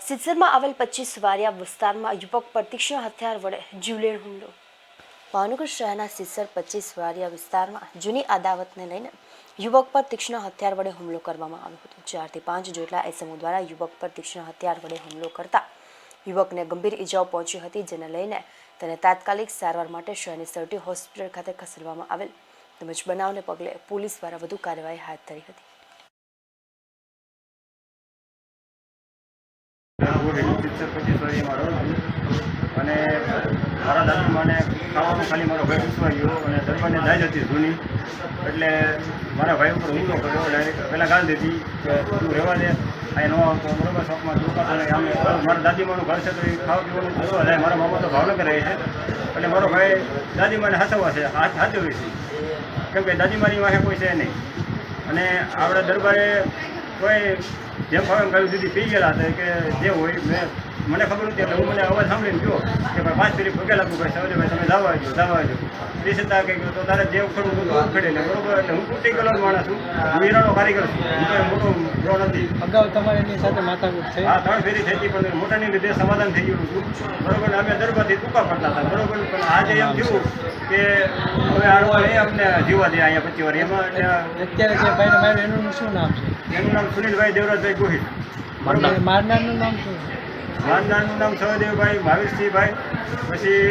સિત્સરમાં આવેલ 25 વારિયા વિસ્તારમાં યુવક પર તીક્ષ્ણ હથિયાર વડે જીવલેણ હુમલો। ભાવનગર શહેરના સિત્સર 25 વારિયા વિસ્તારમાં જૂની અદાવતને લઈને યુવક પર તીક્ષ્ણ હથિયાર વડે હુમલો કરવામાં આવ્યો હતો। 4 થી 5 જેટલા એસમો દ્વારા યુવક પર તીક્ષ્ણ હથિયાર વડે હુમલો કરતા યુવકને ગંભીર ઈજાઓ પહોંચી હતી, જેને લઈને તેને તાત્કાલિક સારવાર માટે શહેરની સર્ટી હોસ્પિટલ ખાતે ખસેડવામાં આવેલ તેમજ બનાવને પગલે પોલીસ દ્વારા વધુ કાર્યવાહી હાથ ધરી હતી। અને મારા દાદીમાને ખાવાનું ખાલી મારો ભાઈ પૂછવા ગયો અને દરબારની દાજ હતી જૂની, એટલે મારા ભાઈ ઉપર હુમલો કર્યો। ડાયરેક્ટ પહેલાં ગાળ દીધી કે તું રહેવા દે, અહીં ન આવતો બરોબર, શોખમાં દુકાતો નહીં। આમ મારા દાદીમાનું ઘર છે તો એ ખાવા પીવાનું જોવા જાય। મારા બાબા તો ભાવનગર રહે છે, એટલે મારો ભાઈ દાદીમાને હાચવવા છે, હાચવી છે, કેમ કે દાદીમાની વાંહે કોઈ છે નહીં। અને આપણા દરબારે કોઈ જેમ ફાવે ગાડી દીધી પી ગયેલા હતા કે જે હોય મને ખબર નથી, એટલે હું મને અવાજ સાંભળીને ગયો કે ભાઈ 5 ફેરી પગે લાગવું ભાઈ સવારે ભાઈ તમે જવા આવજો એ છતાં કે તો તારે જે ઉખડવું તું ઉખડે લે બરોબર। એટલે હું કુટિકલ માણસ છું, હું હીરાનો કારીગર છું, હું કોઈ મોટો બ્રો નથી। અગાઉ તમારે એની સાથે માથાકૂટ થઈ? હા, 3 ફેરી થઈ હતી, પણ મોટાની લીધે સમાધાન થઈ ગયું હતું બરોબર। અમે દરબારથી ટૂંકા પડતા હતા બરોબર, પણ આજે એમ થયું કે હવે આ લોકો એ અમને જીવવા દે અહીંયા 25 વાર એમાં। અત્યારે જે ભાઈને માર્યો એનું શું નામ છે? એનું નામ સુનિલભાઈ દેવરાજભાઈ ગોહિલ। મારનારનું નામ શું છે? મારનારનું નામ સહદેવભાઈ ભાવેશસિંહભાઈ, પછી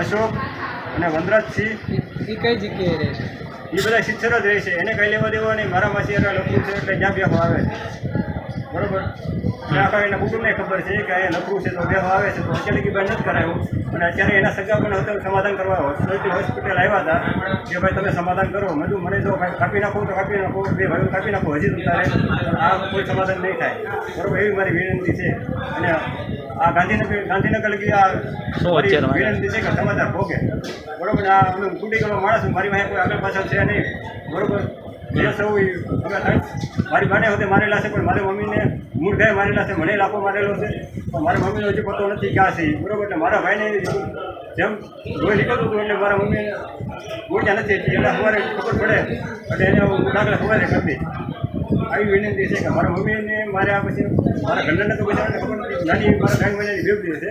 અશોક અને વનરાજસિંહ। એ કઈ જગ્યાએ રહે છે? એ બધા સિત્સર જ રહે છે, એને કંઈ લેવા દેવા નહીં। મારા માસી એટલે લખવું છે એટલે જ્યાં બેહો આવે છે બરોબર। આખા એના કુટુંબને ખબર છે કે અહીંયા લખવું છે તો બેહો આવે છે, તો અત્યારે કે ભાઈ નથી કરાયું। અને અત્યારે એના સગા પણ હતા સમાધાન કરવા હોસ્પિટલ આવ્યા હતા કે ભાઈ તમે સમાધાન કરો। મેં મને જો ભાઈ કાપી નાખો તો કાપી નાખો, 2 ભાઈઓ કાપી નાખો, હજી તમારે આ કોઈ સમાધાન નહીં થાય બરોબર, એવી મારી વિનંતી છે। અને આ ગાંધીનગર લગી આ વિનંતી છે કે સમાધાન ભોગે બરોબર। આ અમે કુટી કરવા માણસ, મારી પાસે કોઈ આગળ પાછળ છે નહીં બરોબર। જે સૌ અમે મારી બાને હોતે મારેલા છે, પણ મારી મમ્મીને મૂળ ગાય મારેલા છે, મને લાખો મારેલો છે, પણ મારી મમ્મીનો હજી પતો નથી ક્યાં છે બરોબર। એટલે મારા ભાઈને જેમ લોહી નીકળતું હતું એટલે મારા મમ્મીને ગોળ્યા નથી, એટલે સવારે ખબર પડે એટલે એને હું દાખલા સવારે કરી દઈશ। આવી વિનંતી છે કે મારા મમ્મીને માર્યા પછી મારા ઘરના તો પછી ખબર નથી, નાની મારા ગાય મહિનાની બેવડી છે।